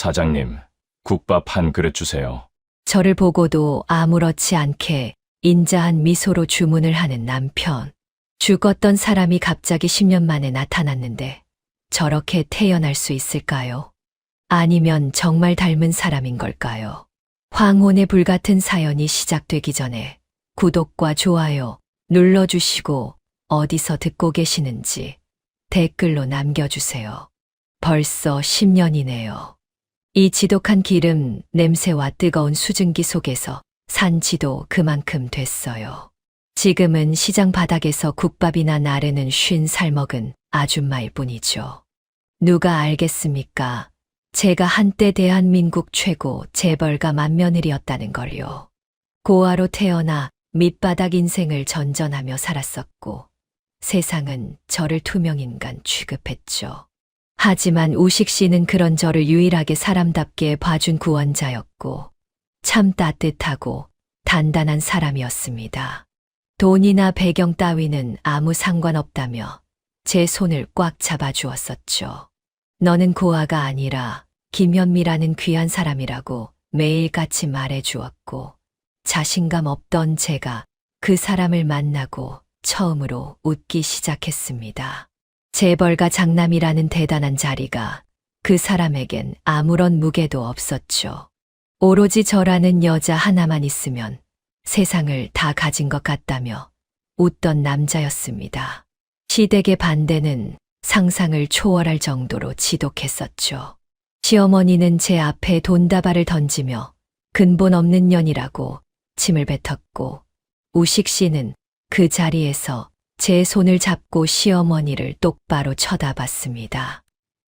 사장님, 국밥 한 그릇 주세요. 저를 보고도 아무렇지 않게 인자한 미소로 주문을 하는 남편. 죽었던 사람이 갑자기 10년 만에 나타났는데 저렇게 태어날 수 있을까요? 아니면 정말 닮은 사람인 걸까요? 황혼의 불같은 사연이 시작되기 전에 구독과 좋아요 눌러주시고 어디서 듣고 계시는지 댓글로 남겨주세요. 벌써 10년이네요. 이 지독한 기름 냄새와 뜨거운 수증기 속에서 산 지도 그만큼 됐어요. 지금은 시장 바닥에서 국밥이나 나르는 쉰 살먹은 아줌마일 뿐이죠. 누가 알겠습니까? 제가 한때 대한민국 최고 재벌가 맏며느리였다는 걸요. 고아로 태어나 밑바닥 인생을 전전하며 살았었고 세상은 저를 투명인간 취급했죠. 하지만 우식 씨는 그런 저를 유일하게 사람답게 봐준 구원자였고 참 따뜻하고 단단한 사람이었습니다. 돈이나 배경 따위는 아무 상관없다며 제 손을 꽉 잡아주었었죠. 너는 고아가 아니라 김현미라는 귀한 사람이라고 매일같이 말해주었고 자신감 없던 제가 그 사람을 만나고 처음으로 웃기 시작했습니다. 재벌가 장남이라는 대단한 자리가 그 사람에겐 아무런 무게도 없었죠. 오로지 저라는 여자 하나만 있으면 세상을 다 가진 것 같다며 웃던 남자였습니다. 시댁의 반대는 상상을 초월할 정도로 지독했었죠. 시어머니는 제 앞에 돈다발을 던지며 근본 없는 년이라고 침을 뱉었고 우식 씨는 그 자리에서 제 손을 잡고 시어머니를 똑바로 쳐다봤습니다.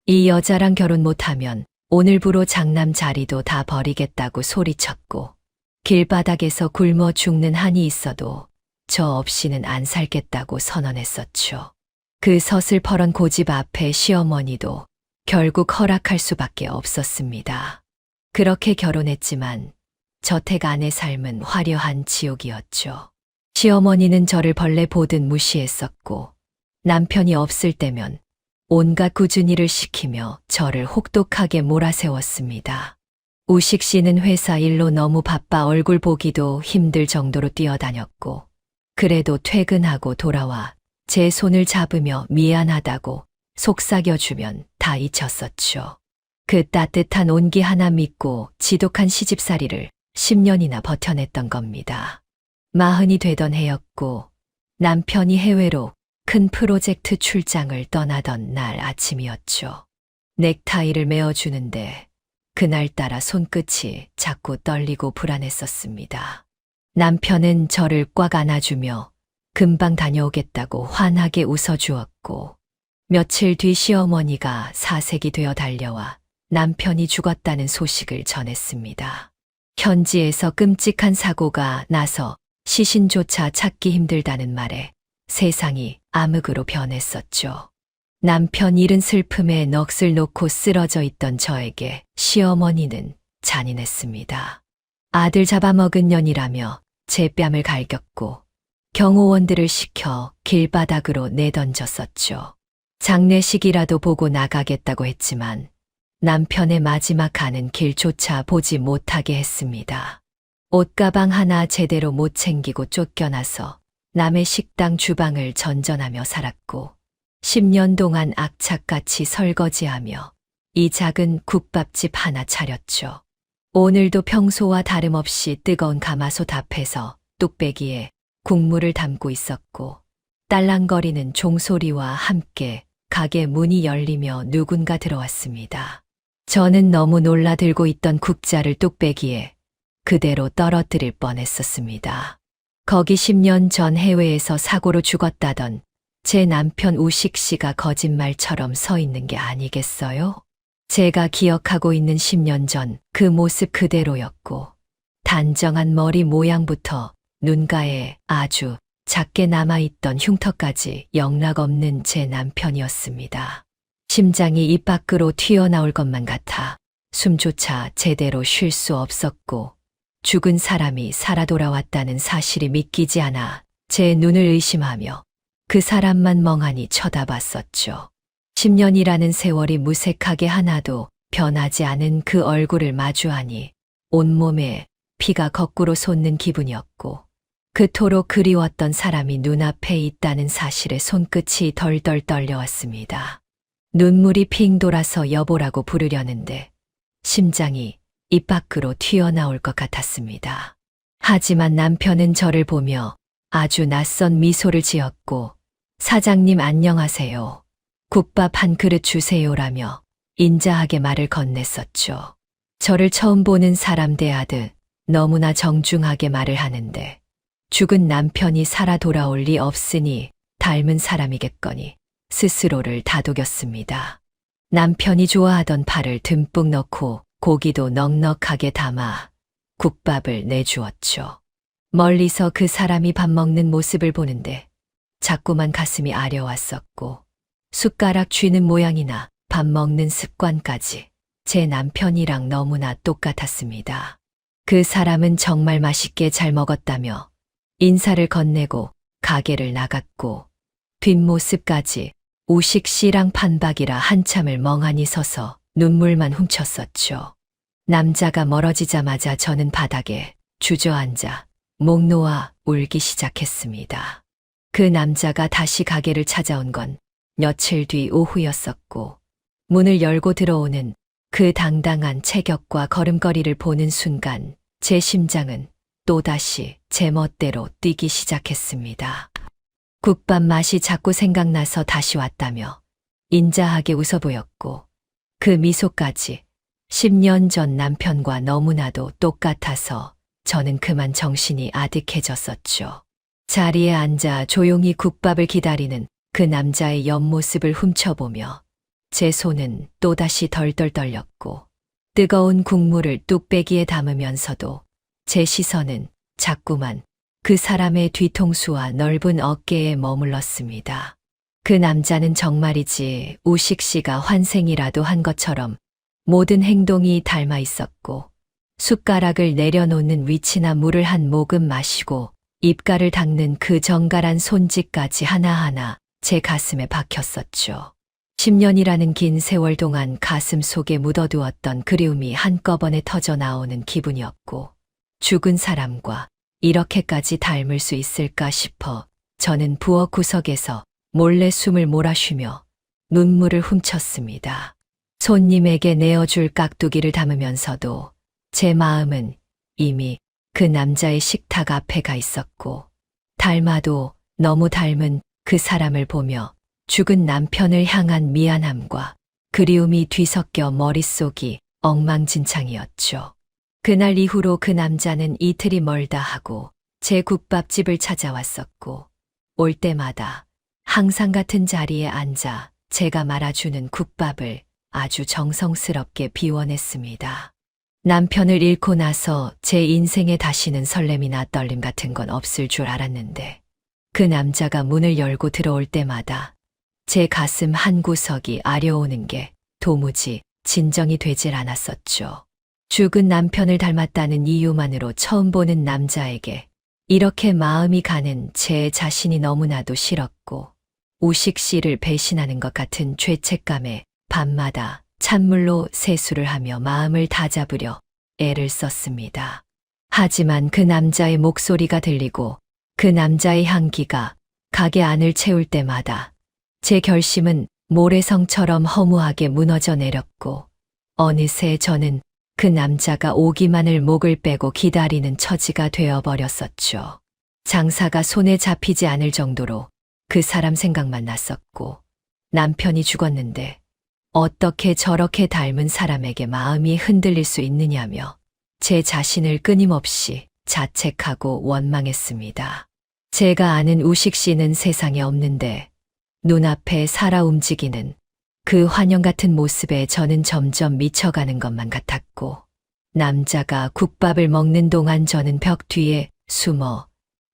이 여자랑 결혼 못하면 오늘부로 장남 자리도 다 버리겠다고 소리쳤고 길바닥에서 굶어 죽는 한이 있어도 저 없이는 안 살겠다고 선언했었죠. 그 서슬퍼런 고집 앞에 시어머니도 결국 허락할 수밖에 없었습니다. 그렇게 결혼했지만 저택 안의 삶은 화려한 지옥이었죠. 시어머니는 저를 벌레 보듯 무시했었고 남편이 없을 때면 온갖 꾸준히를 시키며 저를 혹독하게 몰아세웠습니다. 우식 씨는 회사 일로 너무 바빠 얼굴 보기도 힘들 정도로 뛰어다녔고 그래도 퇴근하고 돌아와 제 손을 잡으며 미안하다고 속삭여주면 다 잊혔었죠. 그 따뜻한 온기 하나 믿고 지독한 시집살이를 10년이나 버텨냈던 겁니다. 40이 되던 해였고 남편이 해외로 큰 프로젝트 출장을 떠나던 날 아침이었죠. 넥타이를 메어주는데 그날따라 손끝이 자꾸 떨리고 불안했었습니다. 남편은 저를 꽉 안아주며 금방 다녀오겠다고 환하게 웃어주었고 며칠 뒤 시어머니가 사색이 되어 달려와 남편이 죽었다는 소식을 전했습니다. 현지에서 끔찍한 사고가 나서 시신조차 찾기 힘들다는 말에 세상이 암흑으로 변했었죠. 남편 잃은 슬픔에 넋을 놓고 쓰러져 있던 저에게 시어머니는 잔인했습니다. 아들 잡아먹은 년이라며 제 뺨을 갈겼고 경호원들을 시켜 길바닥으로 내던졌었죠. 장례식이라도 보고 나가겠다고 했지만 남편의 마지막 가는 길조차 보지 못하게 했습니다. 옷가방 하나 제대로 못 챙기고 쫓겨나서 남의 식당 주방을 전전하며 살았고 10년 동안 악착같이 설거지하며 이 작은 국밥집 하나 차렸죠. 오늘도 평소와 다름없이 뜨거운 가마솥 앞에서 뚝배기에 국물을 담고 있었고 딸랑거리는 종소리와 함께 가게 문이 열리며 누군가 들어왔습니다. 저는 너무 놀라들고 있던 국자를 뚝배기에 그대로 떨어뜨릴 뻔했었습니다. 거기 10년 전 해외에서 사고로 죽었다던 제 남편 우식 씨가 거짓말처럼 서 있는 게 아니겠어요? 제가 기억하고 있는 10년 전 그 모습 그대로였고 단정한 머리 모양부터 눈가에 아주 작게 남아있던 흉터까지 영락없는 제 남편이었습니다. 심장이 입 밖으로 튀어나올 것만 같아 숨조차 제대로 쉴 수 없었고 죽은 사람이 살아 돌아왔다는 사실이 믿기지 않아 제 눈을 의심하며 그 사람만 멍하니 쳐다봤었죠. 10년이라는 세월이 무색하게 하나도 변하지 않은 그 얼굴을 마주하니 온몸에 피가 거꾸로 솟는 기분이었고 그토록 그리웠던 사람이 눈앞에 있다는 사실에 손끝이 덜덜 떨려왔습니다. 눈물이 핑 돌아서 여보라고 부르려는데 심장이 입 밖으로 튀어나올 것 같았습니다. 하지만 남편은 저를 보며 아주 낯선 미소를 지었고 사장님 안녕하세요. 국밥 한 그릇 주세요라며 인자하게 말을 건넸었죠. 저를 처음 보는 사람 대하듯 너무나 정중하게 말을 하는데 죽은 남편이 살아 돌아올 리 없으니 닮은 사람이겠거니 스스로를 다독였습니다. 남편이 좋아하던 파를 듬뿍 넣고 고기도 넉넉하게 담아 국밥을 내주었죠. 멀리서 그 사람이 밥 먹는 모습을 보는데 자꾸만 가슴이 아려왔었고 숟가락 쥐는 모양이나 밥 먹는 습관까지 제 남편이랑 너무나 똑같았습니다. 그 사람은 정말 맛있게 잘 먹었다며 인사를 건네고 가게를 나갔고 뒷모습까지 우식 씨랑 판박이라 한참을 멍하니 서서 눈물만 훔쳤었죠. 남자가 멀어지자마자 저는 바닥에 주저앉아 목 놓아 울기 시작했습니다. 그 남자가 다시 가게를 찾아온 건 며칠 뒤 오후였었고 문을 열고 들어오는 그 당당한 체격과 걸음걸이를 보는 순간 제 심장은 또다시 제 멋대로 뛰기 시작했습니다. 국밥 맛이 자꾸 생각나서 다시 왔다며 인자하게 웃어 보였고 그 미소까지 10년 전 남편과 너무나도 똑같아서 저는 그만 정신이 아득해졌었죠. 자리에 앉아 조용히 국밥을 기다리는 그 남자의 옆모습을 훔쳐보며 제 손은 또다시 덜덜 떨렸고 뜨거운 국물을 뚝배기에 담으면서도 제 시선은 자꾸만 그 사람의 뒤통수와 넓은 어깨에 머물렀습니다. 그 남자는 정말이지 우식 씨가 환생이라도 한 것처럼 모든 행동이 닮아 있었고 숟가락을 내려놓는 위치나 물을 한 모금 마시고 입가를 닦는 그 정갈한 손짓까지 하나하나 제 가슴에 박혔었죠. 10년이라는 긴 세월 동안 가슴 속에 묻어두었던 그리움이 한꺼번에 터져 나오는 기분이었고 죽은 사람과 이렇게까지 닮을 수 있을까 싶어 저는 부엌 구석에서 몰래 숨을 몰아쉬며 눈물을 훔쳤습니다. 손님에게 내어줄 깍두기를 담으면서도 제 마음은 이미 그 남자의 식탁 앞에 가 있었고 닮아도 너무 닮은 그 사람을 보며 죽은 남편을 향한 미안함과 그리움이 뒤섞여 머릿속이 엉망진창이었죠. 그날 이후로 그 남자는 이틀이 멀다 하고 제 국밥집을 찾아왔었고 올 때마다 항상 같은 자리에 앉아 제가 말아주는 국밥을 아주 정성스럽게 비워냈습니다. 남편을 잃고 나서 제 인생에 다시는 설렘이나 떨림 같은 건 없을 줄 알았는데 그 남자가 문을 열고 들어올 때마다 제 가슴 한구석이 아려오는 게 도무지 진정이 되질 않았었죠. 죽은 남편을 닮았다는 이유만으로 처음 보는 남자에게 이렇게 마음이 가는 제 자신이 너무나도 싫었고 우식 씨를 배신하는 것 같은 죄책감에 밤마다 찬물로 세수를 하며 마음을 다잡으려 애를 썼습니다. 하지만 그 남자의 목소리가 들리고 그 남자의 향기가 가게 안을 채울 때마다 제 결심은 모래성처럼 허무하게 무너져 내렸고 어느새 저는 그 남자가 오기만을 목을 빼고 기다리는 처지가 되어버렸었죠. 장사가 손에 잡히지 않을 정도로 그 사람 생각만 났었고 남편이 죽었는데 어떻게 저렇게 닮은 사람에게 마음이 흔들릴 수 있느냐며 제 자신을 끊임없이 자책하고 원망했습니다. 제가 아는 우식 씨는 세상에 없는데 눈앞에 살아 움직이는 그 환영 같은 모습에 저는 점점 미쳐가는 것만 같았고 남자가 국밥을 먹는 동안 저는 벽 뒤에 숨어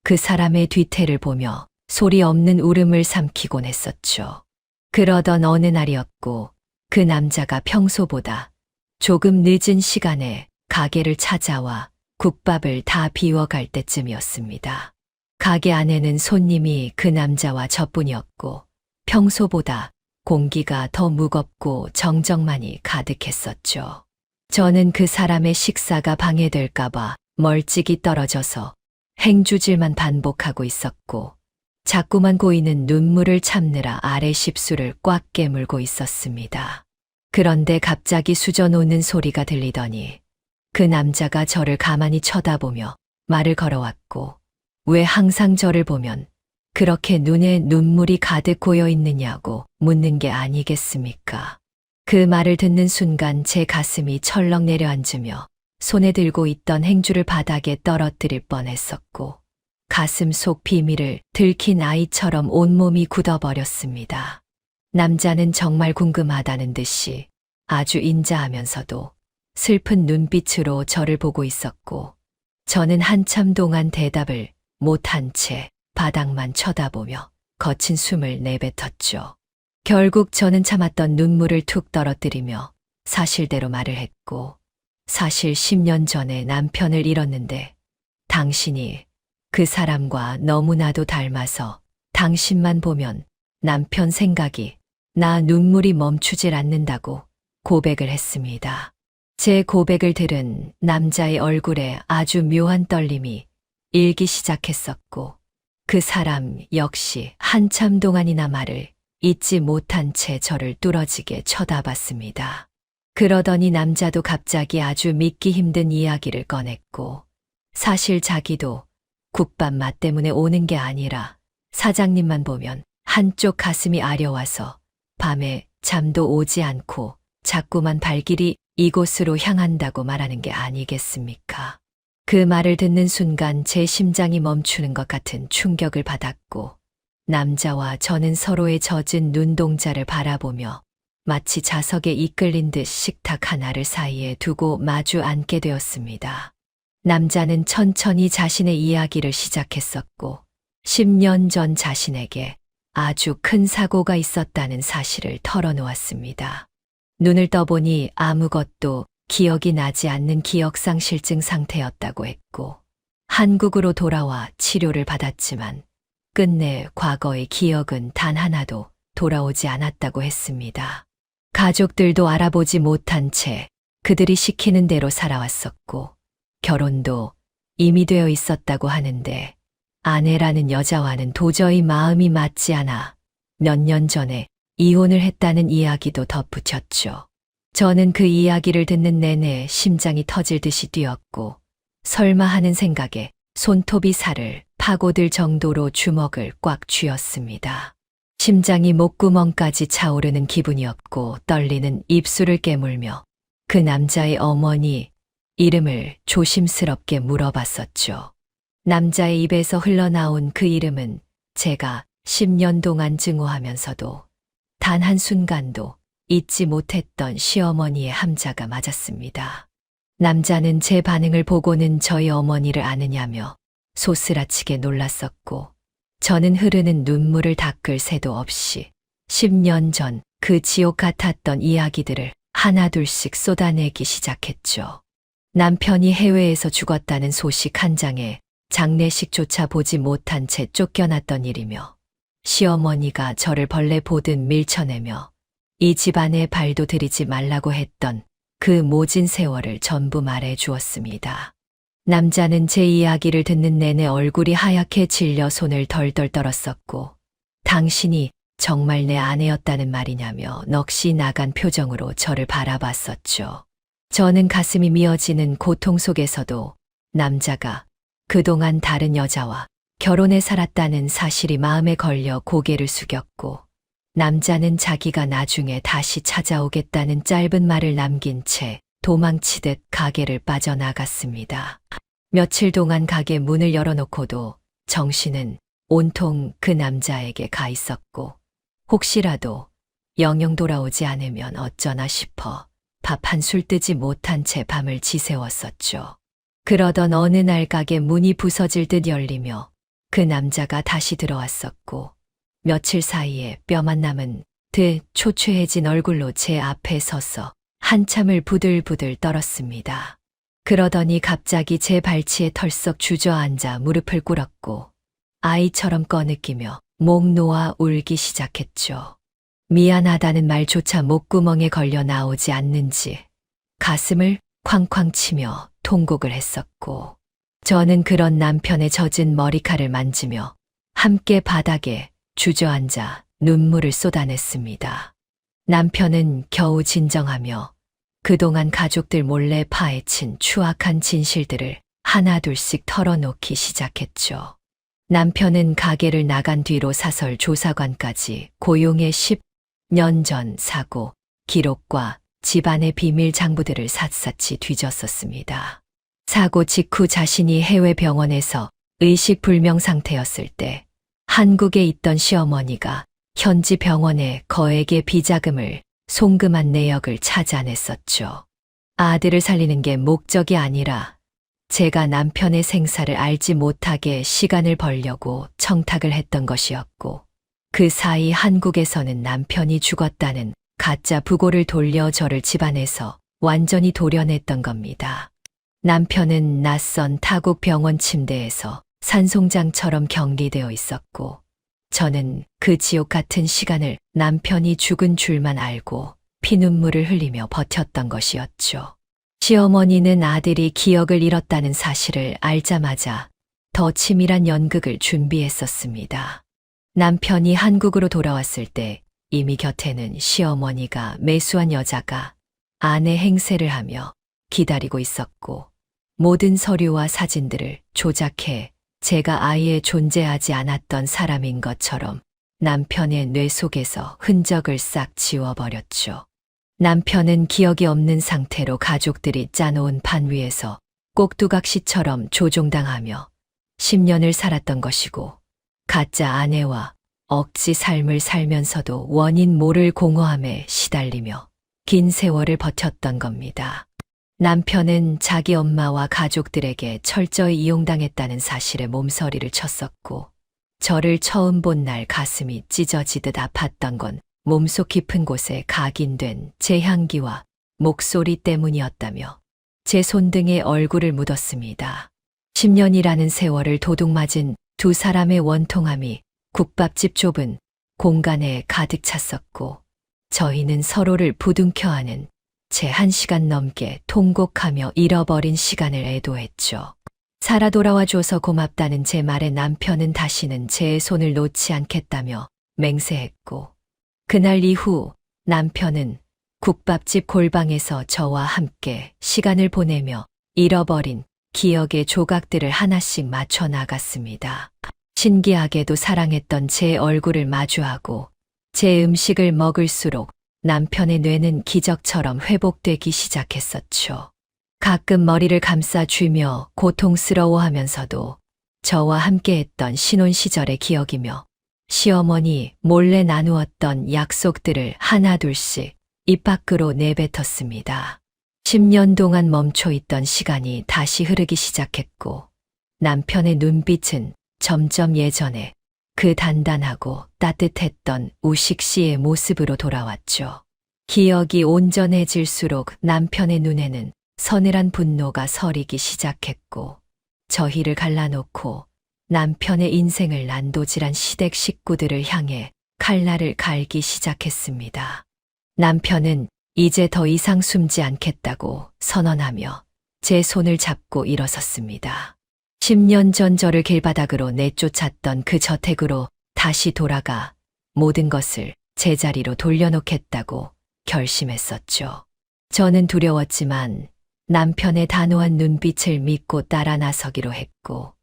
그 사람의 뒤태를 보며 소리 없는 울음을 삼키곤 했었죠. 그러던 어느 날이었고 그 남자가 평소보다 조금 늦은 시간에 가게를 찾아와 국밥을 다 비워갈 때쯤이었습니다. 가게 안에는 손님이 그 남자와 저뿐이었고 평소보다 공기가 더 무겁고 정적만이 가득했었죠. 저는 그 사람의 식사가 방해될까봐 멀찍이 떨어져서 행주질만 반복하고 있었고, 자꾸만 고이는 눈물을 참느라 아래 십수를 꽉 깨물고 있었습니다. 그런데 갑자기 수저놓는 소리가 들리더니 그 남자가 저를 가만히 쳐다보며 말을 걸어왔고, 왜 항상 저를 보면 그렇게 눈에 눈물이 가득 고여 있느냐고 묻는 게 아니겠습니까? 그 말을 듣는 순간 제 가슴이 철렁 내려앉으며 손에 들고 있던 행주를 바닥에 떨어뜨릴 뻔했었고, 가슴 속 비밀을 들킨 아이처럼 온몸이 굳어버렸습니다. 남자는 정말 궁금하다는 듯이 아주 인자하면서도 슬픈 눈빛으로 저를 보고 있었고, 저는 한참 동안 대답을 못한 채 바닥만 쳐다보며 거친 숨을 내뱉었죠. 결국 저는 참았던 눈물을 툭 떨어뜨리며 사실대로 말을 했고, 사실 10년 전에 남편을 잃었는데 당신이 그 사람과 너무나도 닮아서 당신만 보면 남편 생각이 나 눈물이 멈추질 않는다고 고백을 했습니다. 제 고백을 들은 남자의 얼굴에 아주 묘한 떨림이 일기 시작했었고, 그 사람 역시 한참 동안이나 말을 잊지 못한 채 저를 뚫어지게 쳐다봤습니다. 그러더니 남자도 갑자기 아주 믿기 힘든 이야기를 꺼냈고, 사실 자기도 국밥 맛 때문에 오는 게 아니라 사장님만 보면 한쪽 가슴이 아려와서 밤에 잠도 오지 않고 자꾸만 발길이 이곳으로 향한다고 말하는 게 아니겠습니까? 그 말을 듣는 순간 제 심장이 멈추는 것 같은 충격을 받았고, 남자와 저는 서로의 젖은 눈동자를 바라보며 마치 자석에 이끌린 듯 식탁 하나를 사이에 두고 마주 앉게 되었습니다. 남자는 천천히 자신의 이야기를 시작했었고, 10년 전 자신에게 아주 큰 사고가 있었다는 사실을 털어놓았습니다. 눈을 떠보니 아무것도 기억이 나지 않는 기억상실증 상태였다고 했고, 한국으로 돌아와 치료를 받았지만 끝내 과거의 기억은 단 하나도 돌아오지 않았다고 했습니다. 가족들도 알아보지 못한 채 그들이 시키는 대로 살아왔었고, 결혼도 이미 되어 있었다고 하는데 아내라는 여자와는 도저히 마음이 맞지 않아 몇 년 전에 이혼을 했다는 이야기도 덧붙였죠. 저는 그 이야기를 듣는 내내 심장이 터질 듯이 뛰었고, 설마 하는 생각에 손톱이 살을 파고들 정도로 주먹을 꽉 쥐었습니다. 심장이 목구멍까지 차오르는 기분이었고 떨리는 입술을 깨물며 그 남자의 어머니 이름을 조심스럽게 물어봤었죠. 남자의 입에서 흘러나온 그 이름은 제가 10년 동안 증오하면서도 단 한순간도 잊지 못했던 시어머니의 함자가 맞았습니다. 남자는 제 반응을 보고는 저희 어머니를 아느냐며 소스라치게 놀랐었고, 저는 흐르는 눈물을 닦을 새도 없이 10년 전 그 지옥 같았던 이야기들을 하나둘씩 쏟아내기 시작했죠. 남편이 해외에서 죽었다는 소식 한 장에 장례식조차 보지 못한 채 쫓겨났던 일이며, 시어머니가 저를 벌레 보듯 밀쳐내며 이 집안에 발도 들이지 말라고 했던 그 모진 세월을 전부 말해 주었습니다. 남자는 제 이야기를 듣는 내내 얼굴이 하얗게 질려 손을 덜덜 떨었었고, 당신이 정말 내 아내였다는 말이냐며 넋이 나간 표정으로 저를 바라봤었죠. 저는 가슴이 미어지는 고통 속에서도 남자가 그동안 다른 여자와 결혼해 살았다는 사실이 마음에 걸려 고개를 숙였고, 남자는 자기가 나중에 다시 찾아오겠다는 짧은 말을 남긴 채 도망치듯 가게를 빠져나갔습니다. 며칠 동안 가게 문을 열어놓고도 정신은 온통 그 남자에게 가 있었고, 혹시라도 영영 돌아오지 않으면 어쩌나 싶어 밥 한 술 뜨지 못한 채 밤을 지새웠었죠. 그러던 어느 날 가게 문이 부서질 듯 열리며 그 남자가 다시 들어왔었고, 며칠 사이에 뼈만 남은 듯 초췌해진 얼굴로 제 앞에 서서 한참을 부들부들 떨었습니다. 그러더니 갑자기 제 발치에 털썩 주저앉아 무릎을 꿇었고 아이처럼 꺼느끼며 목 놓아 울기 시작했죠. 미안하다는 말조차 목구멍에 걸려 나오지 않는지 가슴을 쾅쾅 치며 통곡을 했었고, 저는 그런 남편의 젖은 머리칼을 만지며 함께 바닥에 주저앉아 눈물을 쏟아냈습니다. 남편은 겨우 진정하며 그동안 가족들 몰래 파헤친 추악한 진실들을 하나둘씩 털어놓기 시작했죠. 남편은 가게를 나간 뒤로 사설 조사관까지 고용해 10년 전 사고 기록과 집안의 비밀 장부들을 샅샅이 뒤졌었습니다. 사고 직후 자신이 해외 병원에서 의식불명 상태였을 때 한국에 있던 시어머니가 현지 병원에 거액의 비자금을 송금한 내역을 찾아냈었죠. 아들을 살리는 게 목적이 아니라 제가 남편의 생사를 알지 못하게 시간을 벌려고 청탁을 했던 것이었고, 그 사이 한국에서는 남편이 죽었다는 가짜 부고를 돌려 저를 집안에서 완전히 도려냈던 겁니다. 남편은 낯선 타국 병원 침대에서 산송장처럼 격리되어 있었고, 저는 그 지옥 같은 시간을 남편이 죽은 줄만 알고 피눈물을 흘리며 버텼던 것이었죠. 시어머니는 아들이 기억을 잃었다는 사실을 알자마자 더 치밀한 연극을 준비했었습니다. 남편이 한국으로 돌아왔을 때 이미 곁에는 시어머니가 매수한 여자가 아내 행세를 하며 기다리고 있었고, 모든 서류와 사진들을 조작해 제가 아예 존재하지 않았던 사람인 것처럼 남편의 뇌 속에서 흔적을 싹 지워버렸죠. 남편은 기억이 없는 상태로 가족들이 짜놓은 판 위에서 꼭두각시처럼 조종당하며 10년을 살았던 것이고, 가짜 아내와 억지 삶을 살면서도 원인 모를 공허함에 시달리며 긴 세월을 버텼던 겁니다. 남편은 자기 엄마와 가족들에게 철저히 이용당했다는 사실에 몸서리를 쳤었고, 저를 처음 본 날 가슴이 찢어지듯 아팠던 건 몸속 깊은 곳에 각인된 제 향기와 목소리 때문이었다며 제 손등에 얼굴을 묻었습니다. 10년이라는 세월을 도둑맞은 두 사람의 원통함이 국밥집 좁은 공간에 가득 찼었고, 저희는 서로를 부둥켜 안은 채 1시간 넘게 통곡하며 잃어버린 시간을 애도했죠. 살아 돌아와 줘서 고맙다는 제 말에 남편은 다시는 제 손을 놓지 않겠다며 맹세했고, 그날 이후 남편은 국밥집 골방에서 저와 함께 시간을 보내며 잃어버린 기억의 조각들을 하나씩 맞춰 나갔습니다. 신기하게도 사랑했던 제 얼굴을 마주하고 제 음식을 먹을수록 남편의 뇌는 기적처럼 회복되기 시작했었죠. 가끔 머리를 감싸쥐며 고통스러워하면서도 저와 함께했던 신혼 시절의 기억이며 시어머니 몰래 나누었던 약속들을 하나둘씩 입 밖으로 내뱉었습니다. 10년 동안 멈춰 있던 시간이 다시 흐르기 시작했고, 남편의 눈빛은 점점 예전에 그 단단하고 따뜻했던 우식 씨의 모습으로 돌아왔죠. 기억이 온전해질수록 남편의 눈에는 서늘한 분노가 서리기 시작했고, 저희를 갈라놓고 남편의 인생을 난도질한 시댁 식구들을 향해 칼날을 갈기 시작했습니다. 남편은 이제 더 이상 숨지 않겠다고 선언하며 제 손을 잡고 일어섰습니다. 10년 전 저를 길바닥으로 내쫓았던 그 저택으로 다시 돌아가 모든 것을 제자리로 돌려놓겠다고 결심했었죠. 저는 두려웠지만 남편의 단호한 눈빛을 믿고 따라 나서기로 했고,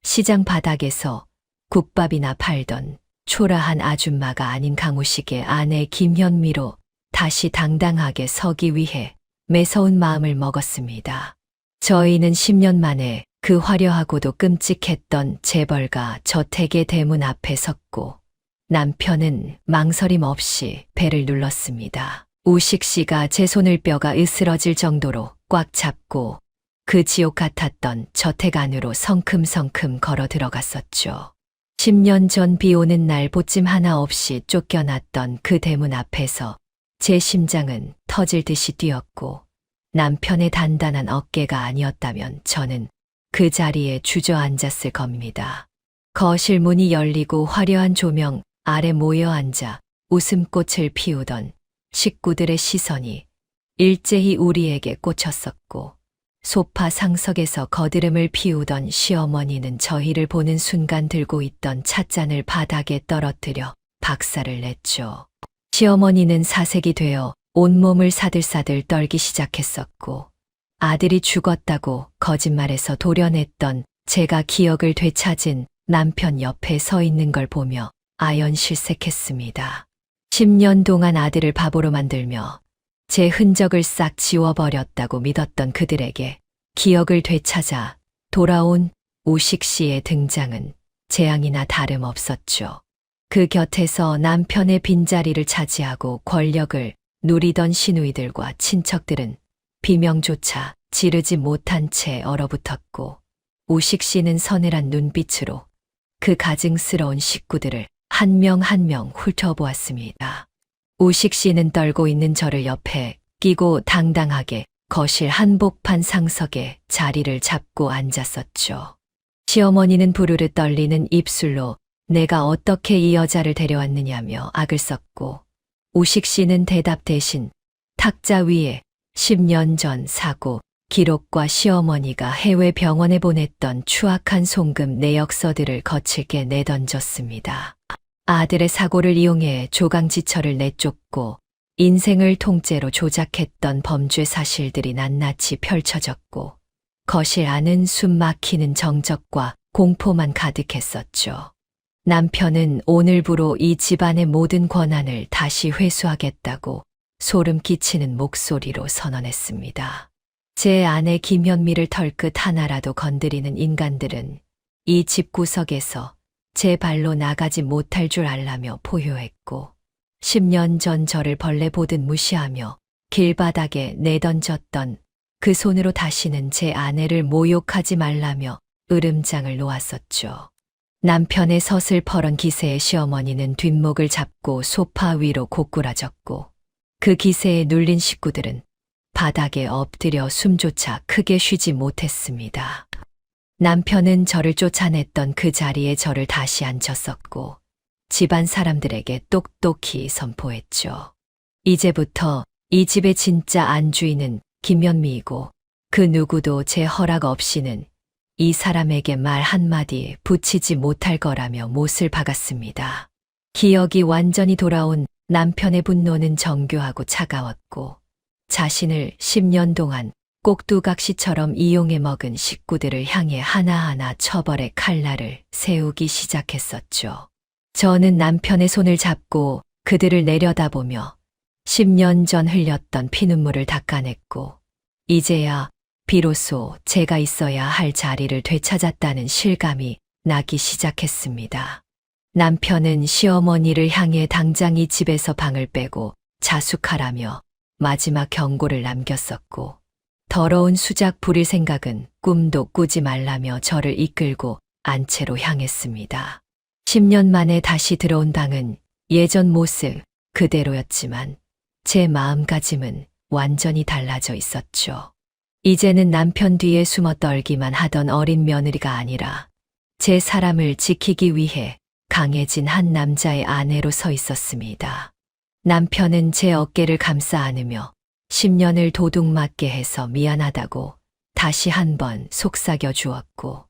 시장 바닥에서 국밥이나 팔던 초라한 아줌마가 아닌 강우식의 아내 김현미로 다시 당당하게 서기 위해 매서운 마음을 먹었습니다. 저희는 10년 만에 그 화려하고도 끔찍했던 재벌가 저택의 대문 앞에 섰고, 남편은 망설임 없이 벨을 눌렀습니다. 우식 씨가 제 손을 뼈가 으스러질 정도로 꽉 잡고 그 지옥 같았던 저택 안으로 성큼성큼 걸어 들어갔었죠. 10년 전 비 오는 날 보찜 하나 없이 쫓겨났던 그 대문 앞에서 제 심장은 터질 듯이 뛰었고, 남편의 단단한 어깨가 아니었다면 저는 그 자리에 주저앉았을 겁니다. 거실 문이 열리고 화려한 조명 아래 모여 앉아 웃음꽃을 피우던 식구들의 시선이 일제히 우리에게 꽂혔었고, 소파 상석에서 거드름을 피우던 시어머니는 저희를 보는 순간 들고 있던 찻잔을 바닥에 떨어뜨려 박살을 냈죠. 시어머니는 사색이 되어 온몸을 사들사들 떨기 시작했었고, 아들이 죽었다고 거짓말해서 도려냈던 제가 기억을 되찾은 남편 옆에 서 있는 걸 보며 아연실색했습니다. 10년 동안 아들을 바보로 만들며 제 흔적을 싹 지워버렸다고 믿었던 그들에게 기억을 되찾아 돌아온 우식 씨의 등장은 재앙이나 다름없었죠. 그 곁에서 남편의 빈자리를 차지하고 권력을 누리던 시누이들과 친척들은 비명조차 지르지 못한 채 얼어붙었고, 우식 씨는 서늘한 눈빛으로 그 가증스러운 식구들을 한 명 한 명 훑어보았습니다. 우식 씨는 떨고 있는 저를 옆에 끼고 당당하게 거실 한복판 상석에 자리를 잡고 앉았었죠. 시어머니는 부르르 떨리는 입술로 내가 어떻게 이 여자를 데려왔느냐며 악을 썼고, 우식 씨는 대답 대신 탁자 위에 10년 전 사고 기록과 시어머니가 해외 병원에 보냈던 추악한 송금 내역서들을 거칠게 내던졌습니다. 아들의 사고를 이용해 조강지처를 내쫓고 인생을 통째로 조작했던 범죄 사실들이 낱낱이 펼쳐졌고, 거실 안은 숨 막히는 정적과 공포만 가득했었죠. 남편은 오늘부로 이 집안의 모든 권한을 다시 회수하겠다고 소름 끼치는 목소리로 선언했습니다. 제 아내 김현미를 털끝 하나라도 건드리는 인간들은 이 집구석에서 제 발로 나가지 못할 줄 알라며 포효했고, 10년 전 저를 벌레 보듯 무시하며 길바닥에 내던졌던 그 손으로 다시는 제 아내를 모욕하지 말라며 으름장을 놓았었죠. 남편의 서슬퍼런 기세의 시어머니는 뒷목을 잡고 소파 위로 고꾸라졌고, 그 기세에 눌린 식구들은 바닥에 엎드려 숨조차 크게 쉬지 못했습니다. 남편은 저를 쫓아냈던 그 자리에 저를 다시 앉혔었고, 집안 사람들에게 똑똑히 선포했죠. 이제부터 이 집의 진짜 안주인은 김현미이고, 그 누구도 제 허락 없이는 이 사람에게 말 한마디 붙이지 못할 거라며 못을 박았습니다. 기억이 완전히 돌아온 남편의 분노는 정교하고 차가웠고, 자신을 10년 동안 꼭두각시처럼 이용해 먹은 식구들을 향해 하나하나 처벌의 칼날을 세우기 시작했었죠. 저는 남편의 손을 잡고 그들을 내려다보며 10년 전 흘렸던 피눈물을 닦아냈고, 이제야 비로소 제가 있어야 할 자리를 되찾았다는 실감이 나기 시작했습니다. 남편은 시어머니를 향해 당장 이 집에서 방을 빼고 자숙하라며 마지막 경고를 남겼었고, 더러운 수작 부릴 생각은 꿈도 꾸지 말라며 저를 이끌고 안채로 향했습니다. 10년 만에 다시 들어온 방은 예전 모습 그대로였지만 제 마음가짐은 완전히 달라져 있었죠. 이제는 남편 뒤에 숨어 떨기만 하던 어린 며느리가 아니라 제 사람을 지키기 위해 강해진 한 남자의 아내로 서 있었습니다. 남편은 제 어깨를 감싸 안으며 10년을 도둑맞게 해서 미안하다고 다시 한번 속삭여 주었고,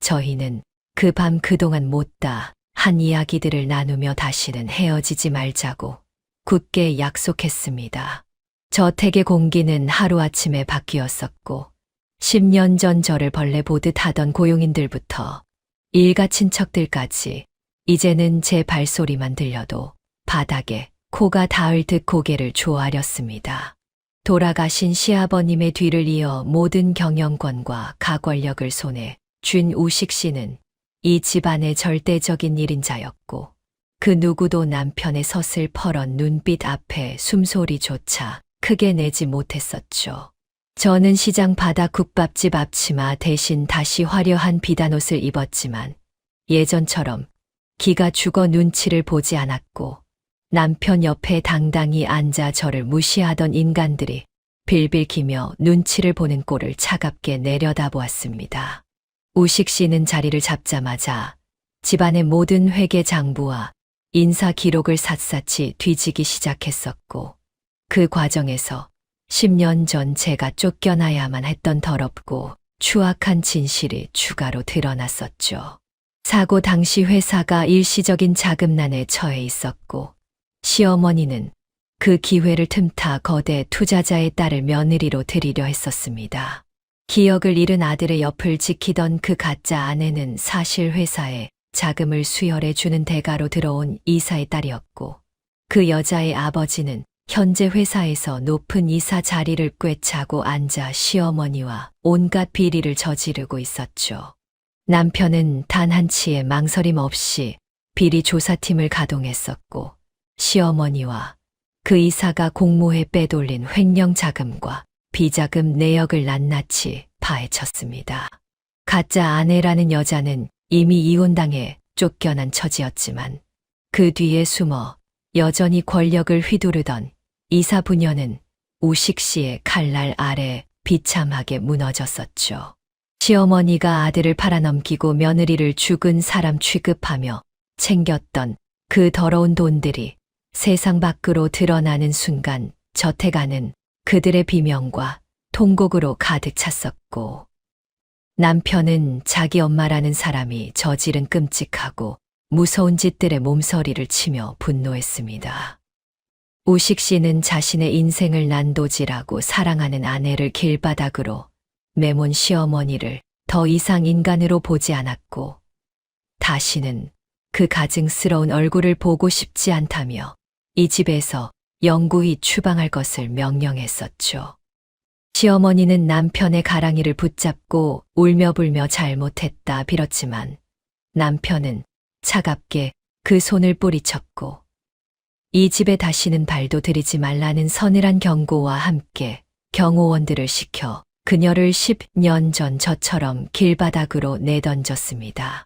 저희는 그 밤 그동안 못다 한 이야기들을 나누며 다시는 헤어지지 말자고 굳게 약속했습니다. 저택의 공기는 하루아침에 바뀌었었고, 10년 전 저를 벌레 보듯 하던 고용인들부터 일가 친척들까지 이제는 제 발소리만 들려도 바닥에 코가 닿을 듯 고개를 조아렸습니다. 돌아가신 시아버님의 뒤를 이어 모든 경영권과 가권력을 손에 쥔 우식 씨는 이 집안의 절대적인 1인자였고, 그 누구도 남편의 서슬퍼런 눈빛 앞에 숨소리조차 크게 내지 못했었죠. 저는 시장 바닥 국밥집 앞치마 대신 다시 화려한 비단옷을 입었지만 예전처럼 기가 죽어 눈치를 보지 않았고, 남편 옆에 당당히 앉아 저를 무시하던 인간들이 빌빌기며 눈치를 보는 꼴을 차갑게 내려다보았습니다. 우식 씨는 자리를 잡자마자 집안의 모든 회계 장부와 인사 기록을 샅샅이 뒤지기 시작했었고, 그 과정에서 10년 전 제가 쫓겨나야만 했던 더럽고 추악한 진실이 추가로 드러났었죠. 사고 당시 회사가 일시적인 자금난에 처해 있었고, 시어머니는 그 기회를 틈타 거대 투자자의 딸을 며느리로 들이려 했었습니다. 기억을 잃은 아들의 옆을 지키던 그 가짜 아내는 사실 회사에 자금을 수혈해 주는 대가로 들어온 이사의 딸이었고, 그 여자의 아버지는 현재 회사에서 높은 이사 자리를 꿰차고 앉아 시어머니와 온갖 비리를 저지르고 있었죠. 남편은 단 한치의 망설임 없이 비리 조사팀을 가동했었고, 시어머니와 그 이사가 공모해 빼돌린 횡령 자금과 비자금 내역을 낱낱이 파헤쳤습니다. 가짜 아내라는 여자는 이미 이혼당해 쫓겨난 처지였지만, 그 뒤에 숨어 여전히 권력을 휘두르던 이사 부녀는 우식 씨의 칼날 아래 비참하게 무너졌었죠. 시어머니가 아들을 팔아넘기고 며느리를 죽은 사람 취급하며 챙겼던 그 더러운 돈들이 세상 밖으로 드러나는 순간 저택 안은 그들의 비명과 통곡으로 가득 찼었고, 남편은 자기 엄마라는 사람이 저지른 끔찍하고 무서운 짓들의 몸서리를 치며 분노했습니다. 우식 씨는 자신의 인생을 난도질하고 사랑하는 아내를 길바닥으로 매몬 시어머니를 더 이상 인간으로 보지 않았고, 다시는 그 가증스러운 얼굴을 보고 싶지 않다며 이 집에서 영구히 추방할 것을 명령했었죠. 시어머니는 남편의 가랑이를 붙잡고 울며불며 잘못했다 빌었지만, 남편은 차갑게 그 손을 뿌리쳤고, 이 집에 다시는 발도 들이지 말라는 서늘한 경고와 함께 경호원들을 시켜 그녀를 10년 전 저처럼 길바닥으로 내던졌습니다.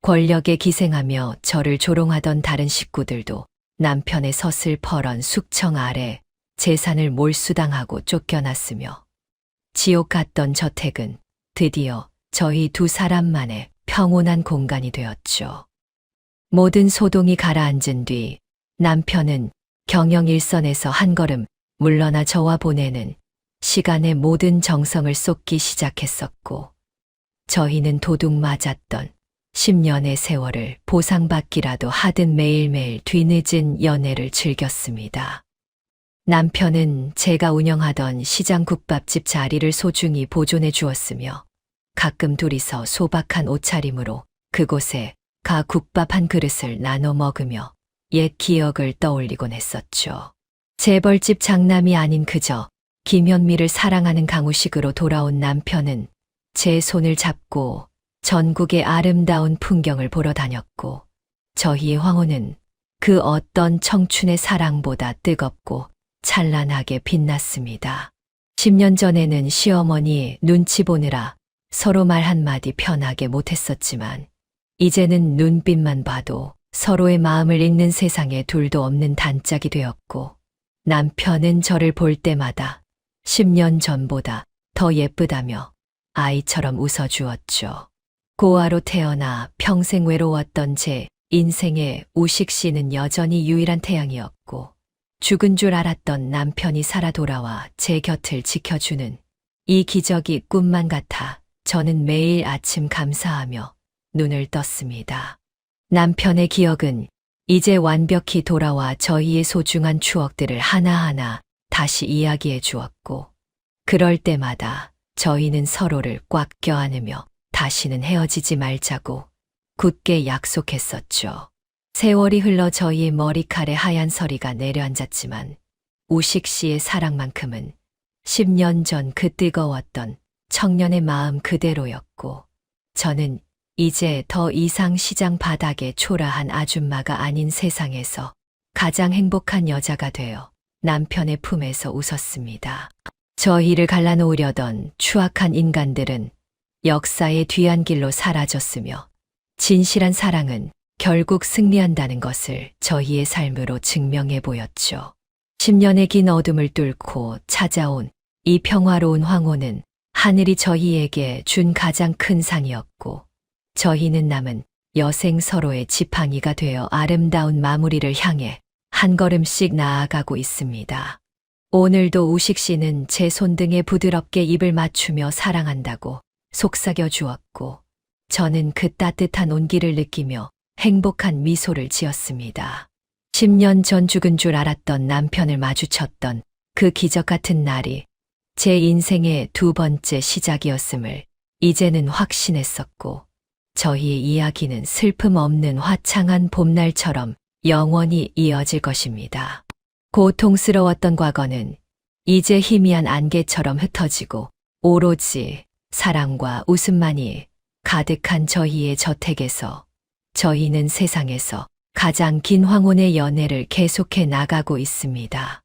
권력에 기생하며 저를 조롱하던 다른 식구들도 남편의 서슬퍼런 숙청 아래 재산을 몰수당하고 쫓겨났으며, 지옥 같던 저택은 드디어 저희 두 사람만의 평온한 공간이 되었죠. 모든 소동이 가라앉은 뒤 남편은 경영 일선에서 한 걸음 물러나 저와 보내는 시간에 모든 정성을 쏟기 시작했었고, 저희는 도둑 맞았던 10년의 세월을 보상받기라도 하듯 매일매일 뒤늦은 연애를 즐겼습니다. 남편은 제가 운영하던 시장 국밥집 자리를 소중히 보존해 주었으며, 가끔 둘이서 소박한 옷차림으로 그곳에 가 국밥 한 그릇을 나눠 먹으며 옛 기억을 떠올리곤 했었죠. 재벌집 장남이 아닌 그저 김현미를 사랑하는 강우식으로 돌아온 남편은 제 손을 잡고 전국의 아름다운 풍경을 보러 다녔고, 저희의 황혼은 그 어떤 청춘의 사랑보다 뜨겁고 찬란하게 빛났습니다. 10년 전에는 시어머니 눈치 보느라 서로 말 한마디 편하게 못했었지만, 이제는 눈빛만 봐도 서로의 마음을 읽는 세상에 둘도 없는 단짝이 되었고, 남편은 저를 볼 때마다 10년 전보다 더 예쁘다며 아이처럼 웃어주었죠. 고아로 태어나 평생 외로웠던 제 인생에 우식 씨는 여전히 유일한 태양이었고, 죽은 줄 알았던 남편이 살아 돌아와 제 곁을 지켜주는 이 기적이 꿈만 같아 저는 매일 아침 감사하며 눈을 떴습니다. 남편의 기억은 이제 완벽히 돌아와 저희의 소중한 추억들을 하나하나 다시 이야기해 주었고, 그럴 때마다 저희는 서로를 꽉 껴안으며 다시는 헤어지지 말자고 굳게 약속했었죠. 세월이 흘러 저희의 머리칼에 하얀 서리가 내려앉았지만, 우식 씨의 사랑만큼은 10년 전 그 뜨거웠던 청년의 마음 그대로였고, 저는 이제 더 이상 시장 바닥에 초라한 아줌마가 아닌 세상에서 가장 행복한 여자가 되어 남편의 품에서 웃었습니다. 저희를 갈라놓으려던 추악한 인간들은 역사의 뒤안길로 사라졌으며, 진실한 사랑은 결국 승리한다는 것을 저희의 삶으로 증명해 보였죠. 10년의 긴 어둠을 뚫고 찾아온 이 평화로운 황혼은 하늘이 저희에게 준 가장 큰 상이었고, 저희는 남은 여생 서로의 지팡이가 되어 아름다운 마무리를 향해 한 걸음씩 나아가고 있습니다. 오늘도 우식 씨는 제 손등에 부드럽게 입을 맞추며 사랑한다고 속삭여 주었고, 저는 그 따뜻한 온기를 느끼며 행복한 미소를 지었습니다. 10년 전 죽은 줄 알았던 남편을 마주쳤던 그 기적 같은 날이 제 인생의 두 번째 시작이었음을 이제는 확신했었고, 저희의 이야기는 슬픔 없는 화창한 봄날처럼 영원히 이어질 것입니다. 고통스러웠던 과거는 이제 희미한 안개처럼 흩어지고 오로지 사랑과 웃음만이 가득한 저희의 저택에서 저희는 세상에서 가장 긴 황혼의 연애를 계속해 나가고 있습니다.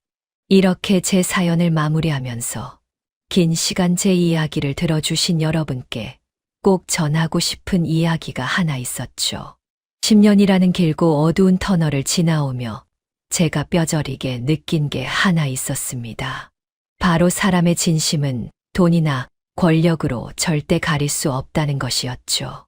이렇게 제 사연을 마무리하면서 긴 시간 제 이야기를 들어주신 여러분께 꼭 전하고 싶은 이야기가 하나 있었죠. 10년이라는 길고 어두운 터널을 지나오며 제가 뼈저리게 느낀 게 하나 있었습니다. 바로 사람의 진심은 돈이나 권력으로 절대 가릴 수 없다는 것이었죠.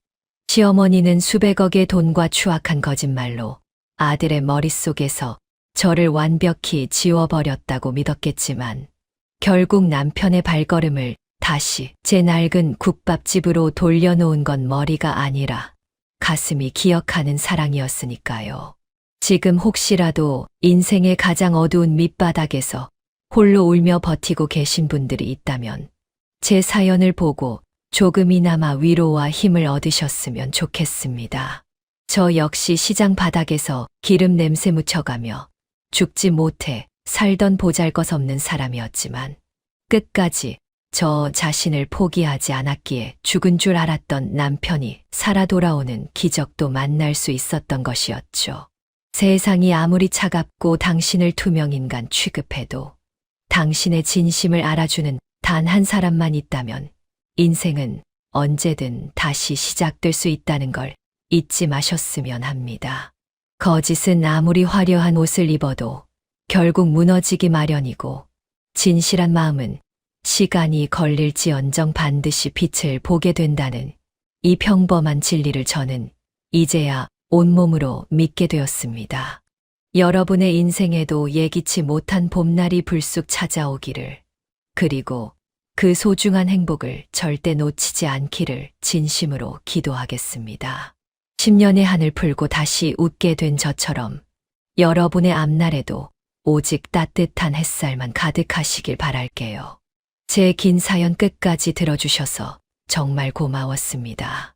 시어머니는 수백억의 돈과 추악한 거짓말로 아들의 머릿속에서 저를 완벽히 지워버렸다고 믿었겠지만, 결국 남편의 발걸음을 다시 제 낡은 국밥집으로 돌려놓은 건 머리가 아니라 가슴이 기억하는 사랑이었으니까요. 지금 혹시라도 인생의 가장 어두운 밑바닥에서 홀로 울며 버티고 계신 분들이 있다면 제 사연을 보고 조금이나마 위로와 힘을 얻으셨으면 좋겠습니다. 저 역시 시장 바닥에서 기름 냄새 묻혀가며 죽지 못해 살던 보잘것없는 사람이었지만 끝까지 저 자신을 포기하지 않았기에 죽은 줄 알았던 남편이 살아 돌아오는 기적도 만날 수 있었던 것이었죠. 세상이 아무리 차갑고 당신을 투명인간 취급해도 당신의 진심을 알아주는 단 한 사람만 있다면 인생은 언제든 다시 시작될 수 있다는 걸 잊지 마셨으면 합니다. 거짓은 아무리 화려한 옷을 입어도 결국 무너지기 마련이고, 진실한 마음은 시간이 걸릴지언정 반드시 빛을 보게 된다는 이 평범한 진리를 저는 이제야 온몸으로 믿게 되었습니다. 여러분의 인생에도 예기치 못한 봄날이 불쑥 찾아오기를, 그리고 그 소중한 행복을 절대 놓치지 않기를 진심으로 기도하겠습니다. 10년의 한을 풀고 다시 웃게 된 저처럼 여러분의 앞날에도 오직 따뜻한 햇살만 가득하시길 바랄게요. 제 긴 사연 끝까지 들어주셔서 정말 고마웠습니다.